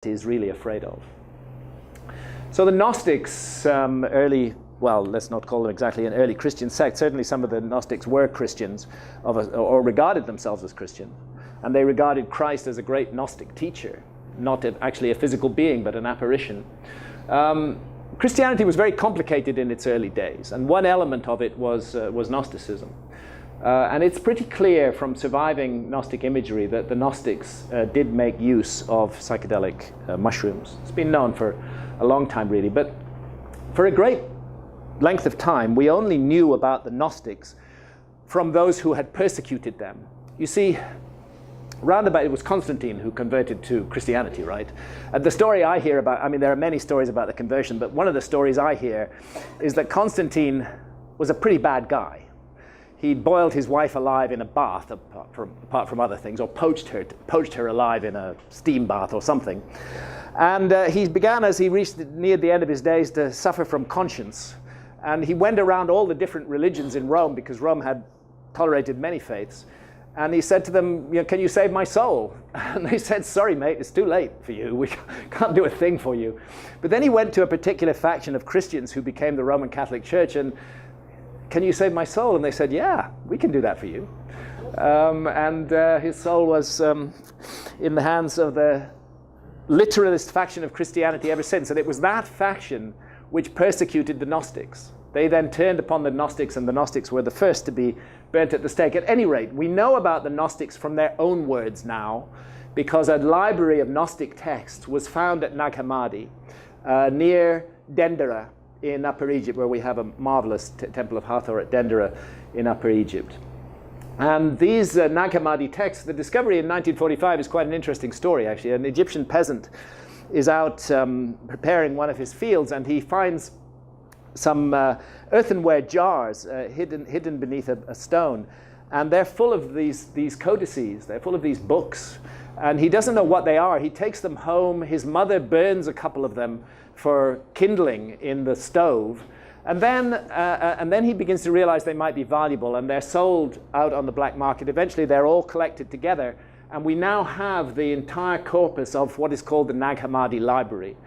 is really afraid of. So the Gnostics, well, let's not call them exactly an early Christian sect. Certainly some of the Gnostics were Christians, or regarded themselves as Christian. And they regarded Christ as a great Gnostic teacher, not actually a physical being, but an apparition. Christianity was very complicated in its early days, and one element of it was Gnosticism. And it's pretty clear from surviving Gnostic imagery that the Gnostics did make use of psychedelic mushrooms. It's been known for a long time, really, but for a great length of time, we only knew about the Gnostics from those who had persecuted them. You see, roundabout, it was Constantine who converted to Christianity, right? The story I hear about, I mean, there are many stories about the conversion, but one of the stories I hear is that Constantine was a pretty bad guy. He boiled his wife alive in a bath, apart from other things, or poached her alive in a steam bath or something. And he began, as he neared the end of his days, to suffer from conscience. And he went around all the different religions in Rome, because Rome had tolerated many faiths. And he said to them, you know, can you save my soul? And they said, sorry, mate, it's too late for you. We can't do a thing for you. But then he went to a particular faction of Christians who became the Roman Catholic Church, and can you save my soul? And they said, yeah, we can do that for you. His soul was in the hands of the literalist faction of Christianity ever since. And it was that faction which persecuted the Gnostics. They then turned upon the Gnostics, and the Gnostics were the first to be burnt at the stake. At any rate, we know about the Gnostics from their own words now, because a library of Gnostic texts was found at Nag Hammadi, near Dendera in Upper Egypt, where we have a marvelous temple of Hathor at Dendera in Upper Egypt. And these Nag Hammadi texts, the discovery in 1945 is quite an interesting story, actually. An Egyptian peasant is out preparing one of his fields, and he finds some earthenware jars hidden beneath a stone, and they're full of these codices. They're full of these books, and he doesn't know what they are. He takes them home. His mother burns a couple of them for kindling in the stove, and then he begins to realize they might be valuable, and they're sold out on the black market. Eventually, they're all collected together, and we now have the entire corpus of what is called the Nag Hammadi Library,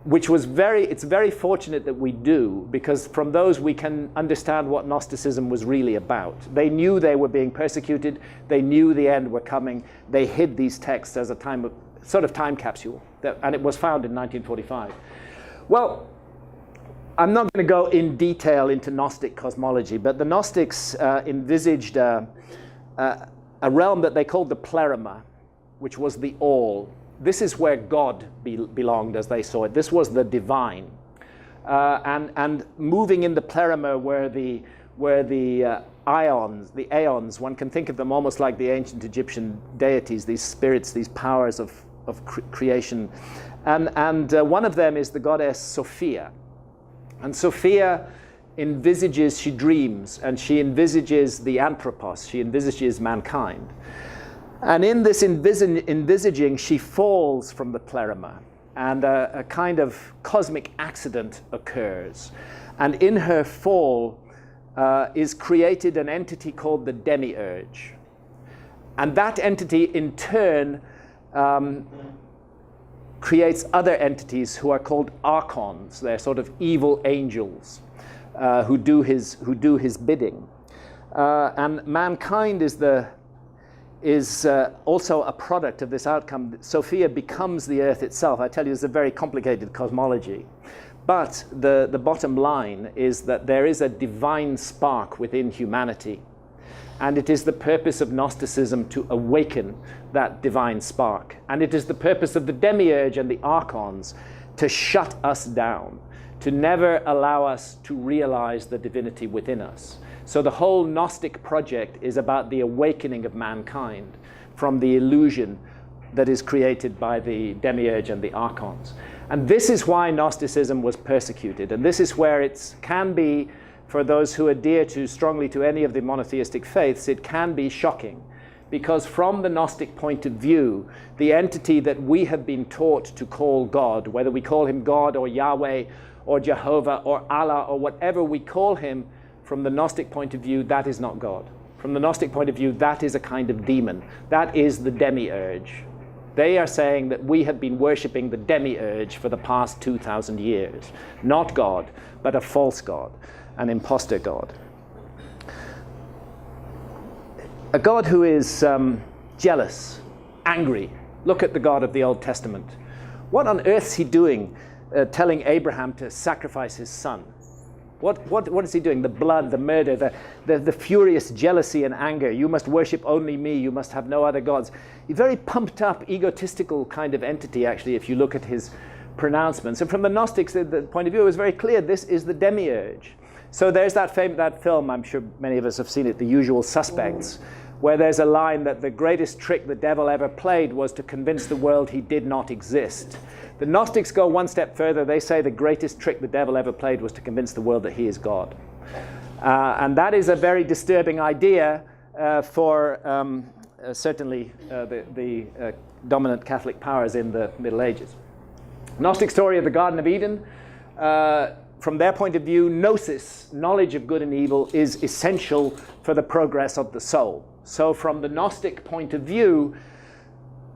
which was it's very fortunate that we do, because from those we can understand what Gnosticism was really about. They knew they were being persecuted. They knew the end were coming. They hid these texts as a sort of time capsule, and it was found in 1945. Well, I'm not going to go in detail into Gnostic cosmology, but the Gnostics envisaged a realm that they called the pleroma, which was the all. This is where God belonged, as they saw it. This was the divine. And moving in the pleroma were the ions, the aeons. One can think of them almost like the ancient Egyptian deities, these spirits, these powers of creation. And one of them is the goddess Sophia. And Sophia envisages, she dreams, and she envisages the anthropos, she envisages mankind. And in this envisaging, she falls from the pleroma, and a kind of cosmic accident occurs. And in her fall is created an entity called the demiurge. And that entity, in turn, creates other entities who are called archons. They're sort of evil angels who do his bidding. And mankind is also a product of this outcome. Sophia becomes the earth itself. I tell you, it's a very complicated cosmology. But the bottom line is that there is a divine spark within humanity. And it is the purpose of Gnosticism to awaken that divine spark. And it is the purpose of the demiurge and the archons to shut us down, to never allow us to realize the divinity within us. So the whole Gnostic project is about the awakening of mankind from the illusion that is created by the demiurge and the archons. And this is why Gnosticism was persecuted. And this is where it can be, for those who adhere strongly to any of the monotheistic faiths, it can be shocking. Because from the Gnostic point of view, the entity that we have been taught to call God, whether we call him God or Yahweh or Jehovah or Allah or whatever we call him, from the Gnostic point of view, that is not God. From the Gnostic point of view, that is a kind of demon. That is the demiurge. They are saying that we have been worshipping the demiurge for the past 2,000 years. Not God, but a false God, an imposter God. A God who is jealous, angry. Look at the God of the Old Testament. What on earth is he doing telling Abraham to sacrifice his son? What is he doing? The blood, the murder, the furious jealousy and anger. You must worship only me. You must have no other gods. A very pumped up, egotistical kind of entity, actually, if you look at his pronouncements. And from the Gnostics, the point of view, it was very clear. This is the demiurge. So there's that film, I'm sure many of us have seen it, The Usual Suspects, where there's a line that the greatest trick the devil ever played was to convince the world he did not exist. The Gnostics go one step further. They say the greatest trick the devil ever played was to convince the world that he is God. And that is a very disturbing idea for certainly the dominant Catholic powers in the Middle Ages. Gnostic story of the Garden of Eden. From their point of view, gnosis, knowledge of good and evil, is essential for the progress of the soul. So from the Gnostic point of view,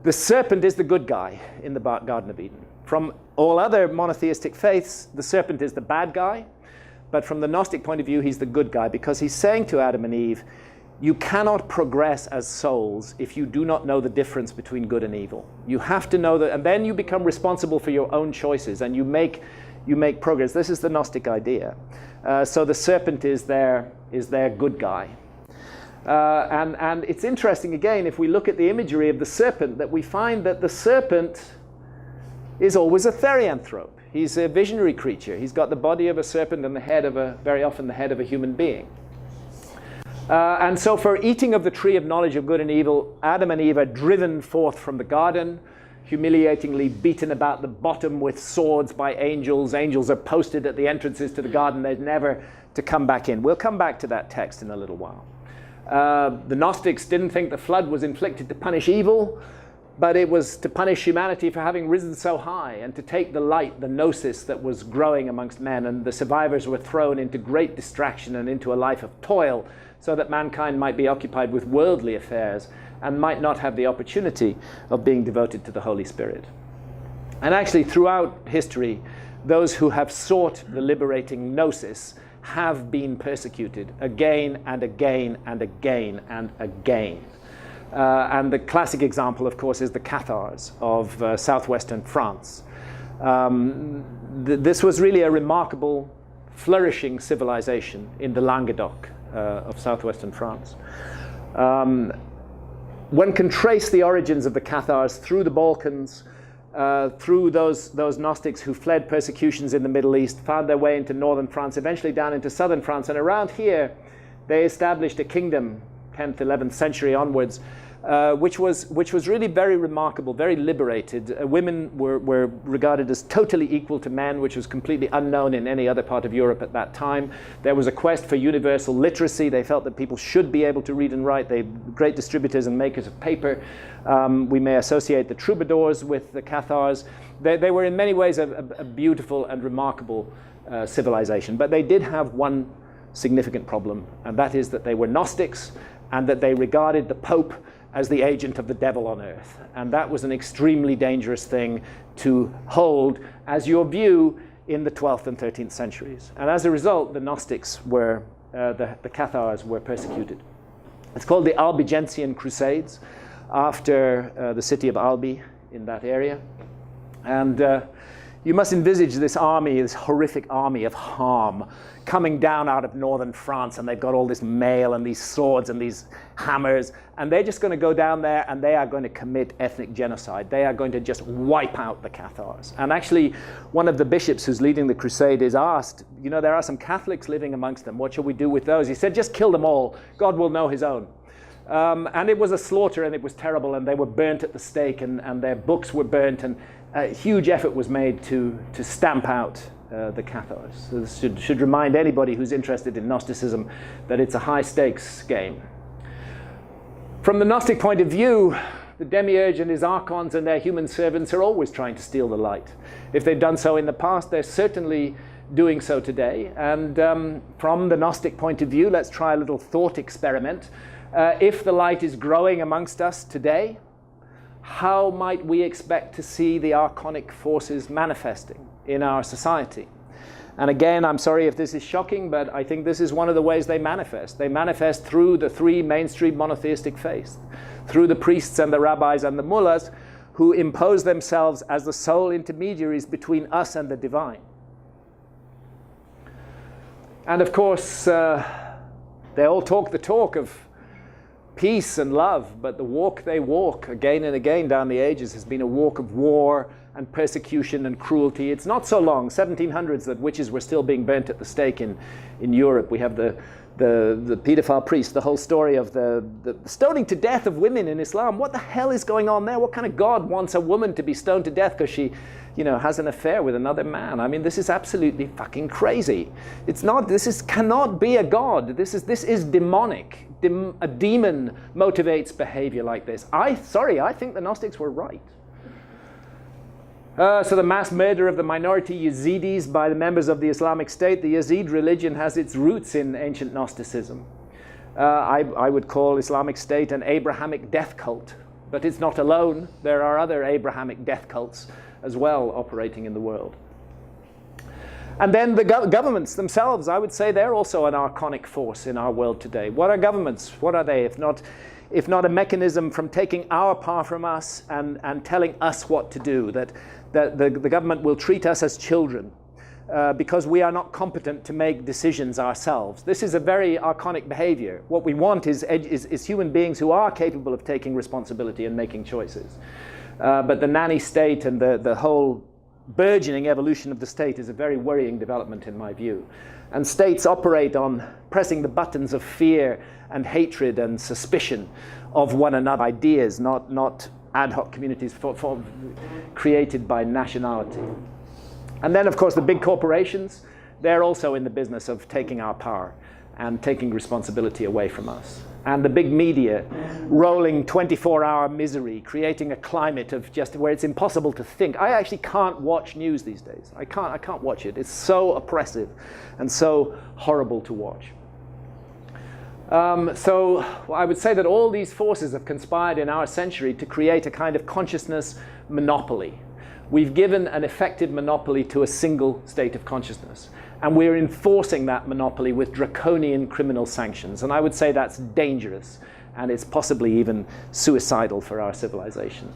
the serpent is the good guy in the Garden of Eden. From all other monotheistic faiths, the serpent is the bad guy. But from the Gnostic point of view, he's the good guy, because he's saying to Adam and Eve, you cannot progress as souls if you do not know the difference between good and evil. You have to know that, and then you become responsible for your own choices, and you make progress. This is the Gnostic idea. So the serpent is their good guy. And it's interesting, again, if we look at the imagery of the serpent, that we find that the serpent is always a therianthrope. He's a visionary creature. He's got the body of a serpent and very often the head of a human being. And so for eating of the tree of knowledge of good and evil, Adam and Eve are driven forth from the garden, humiliatingly beaten about the bottom with swords by angels. Angels are posted at the entrances to the garden. They're never to come back in. We'll come back to that text in a little while. The Gnostics didn't think the flood was inflicted to punish evil, but it was to punish humanity for having risen so high and to take the light, the gnosis that was growing amongst men, and the survivors were thrown into great distraction and into a life of toil so that mankind might be occupied with worldly affairs and might not have the opportunity of being devoted to the Holy Spirit. And actually, throughout history, those who have sought the liberating gnosis have been persecuted again and again and again and again. And the classic example, of course, is the Cathars of southwestern France. This was really a remarkable, flourishing civilization in the Languedoc of southwestern France. One can trace the origins of the Cathars through the Balkans, through those Gnostics who fled persecutions in the Middle East, found their way into northern France, eventually down into southern France. And around here, they established a kingdom, 10th, 11th century onwards, which was really very remarkable, very liberated. Women were regarded as totally equal to men, which was completely unknown in any other part of Europe at that time. There was a quest for universal literacy. They felt that people should be able to read and write. They were great distributors and makers of paper. We may associate the troubadours with the Cathars. They were in many ways a beautiful and remarkable civilization. But they did have one significant problem, and that is that they were Gnostics and that they regarded the Pope as the agent of the devil on earth. And that was an extremely dangerous thing to hold as your view in the 12th and 13th centuries. And as a result, the Gnostics were, the Cathars were persecuted. It's called the Albigensian Crusades, after the city of Albi in that area. And you must envisage this army, this horrific army of harm, coming down out of northern France, and they've got all this mail and these swords and these hammers, and they're just going to go down there and they are going to commit ethnic genocide. They are going to just wipe out the Cathars. And actually, one of the bishops who's leading the crusade is asked, you know, there are some Catholics living amongst them. What shall we do with those? He said, just kill them all. God will know his own. And it was a slaughter, and it was terrible, and they were burnt at the stake, and their books were burnt, and a huge effort was made to stamp out the Cathars. So this should remind anybody who's interested in Gnosticism that it's a high-stakes game. From the Gnostic point of view, the demiurge and his archons and their human servants are always trying to steal the light. If they've done so in the past, they're certainly doing so today. And from the Gnostic point of view, let's try a little thought experiment. If the light is growing amongst us today, how might we expect to see the archonic forces manifesting in our society? And again, I'm sorry if this is shocking, but I think this is one of the ways they manifest. They manifest through the three mainstream monotheistic faiths, through the priests and the rabbis and the mullahs, who impose themselves as the sole intermediaries between us and the divine. And of course, they all talk the talk of peace and love, but the walk they walk again and again down the ages has been a walk of war and persecution and cruelty. It's not so long, 1700s, that witches were still being burnt at the stake in Europe. We have the pedophile priest, the whole story of the stoning to death of women in Islam. What the hell is going on there? What kind of God wants a woman to be stoned to death because she, has an affair with another man? I mean, this is absolutely fucking crazy. It's not. Cannot be a God. This is demonic. A demon motivates behavior like this. I think the Gnostics were right. So the mass murder of the minority Yazidis by the members of the Islamic State. The Yazid religion has its roots in ancient Gnosticism. I would call Islamic State an Abrahamic death cult, but it's not alone. There are other Abrahamic death cults as well operating in the world. And then the governments themselves, I would say they're also an archonic force in our world today. What are governments? What are they if not a mechanism from taking our power from us and telling us what to do, that the government will treat us as children because we are not competent to make decisions ourselves. This is a very archonic behavior. What we want is human beings who are capable of taking responsibility and making choices. But the nanny state and the whole burgeoning evolution of the state is a very worrying development in my view. And states operate on pressing the buttons of fear and hatred and suspicion of one another, ideas, not ad hoc communities created by nationality. And then, of course, the big corporations, they're also in the business of taking our power and taking responsibility away from us. And the big media rolling 24-hour misery, creating a climate of just where it's impossible to think. I actually can't watch news these days. I can't watch it. It's so oppressive and so horrible to watch. So I would say that all these forces have conspired in our century to create a kind of consciousness monopoly. We've given an effective monopoly to a single state of consciousness. And we're enforcing that monopoly with draconian criminal sanctions. And I would say that's dangerous, and it's possibly even suicidal for our civilization.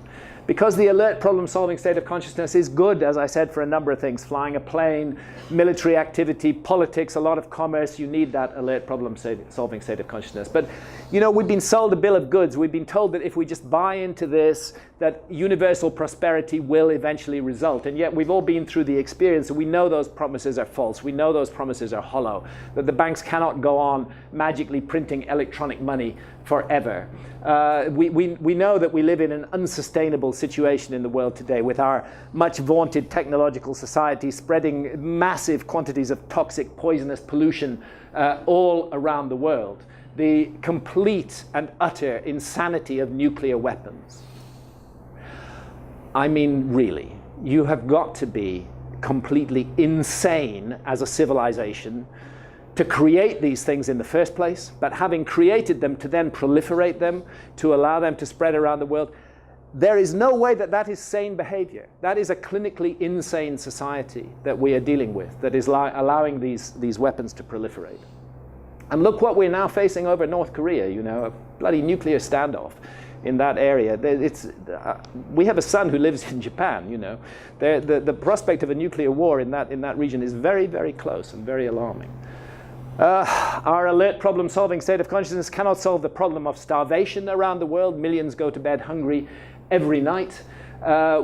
Because the alert problem-solving state of consciousness is good, as I said, for a number of things. Flying a plane, military activity, politics, a lot of commerce. You need that alert problem-solving state of consciousness. But, we've been sold a bill of goods. We've been told that if we just buy into this, that universal prosperity will eventually result. And yet we've all been through the experience, and we know those promises are false. We know those promises are hollow, that the banks cannot go on magically printing electronic money forever. We know that we live in an unsustainable situation in the world today with our much vaunted technological society spreading massive quantities of toxic, poisonous pollution all around the world. The complete and utter insanity of nuclear weapons. I mean, really, you have got to be completely insane as a civilization to create these things in the first place, but having created them, to then proliferate them, to allow them to spread around the world. There is no way that is sane behavior. That is a clinically insane society that we are dealing with, that is allowing these weapons to proliferate. And look what we're now facing over North Korea, a bloody nuclear standoff in that area. We have a son who lives in Japan, The prospect of a nuclear war in that region is very, very close and very alarming. Our alert problem-solving state of consciousness cannot solve the problem of starvation around the world. Millions go to bed hungry every night.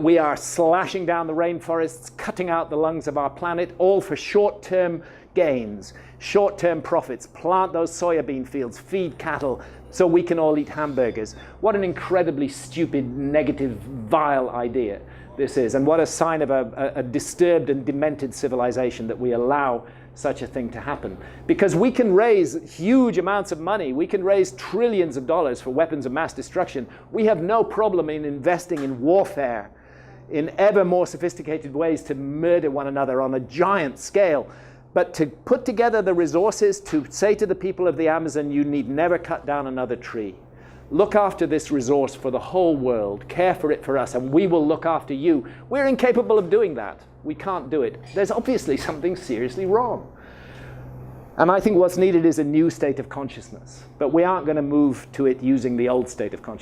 We are slashing down the rainforests, cutting out the lungs of our planet, all for short-term gains, short-term profits. Plant those soybean fields, feed cattle, so we can all eat hamburgers. What an incredibly stupid, negative, vile idea this is. And what a sign of a disturbed and demented civilization that we allow such a thing to happen. Because we can raise huge amounts of money. We can raise trillions of dollars for weapons of mass destruction. We have no problem in investing in warfare in ever more sophisticated ways to murder one another on a giant scale. But to put together the resources to say to the people of the Amazon, you need never cut down another tree. look after this resource for the whole world, care for it for us, and we will look after you. We're incapable of doing that. We can't do it. There's obviously something seriously wrong. And I think what's needed is a new state of consciousness. But we aren't going to move to it using the old state of consciousness.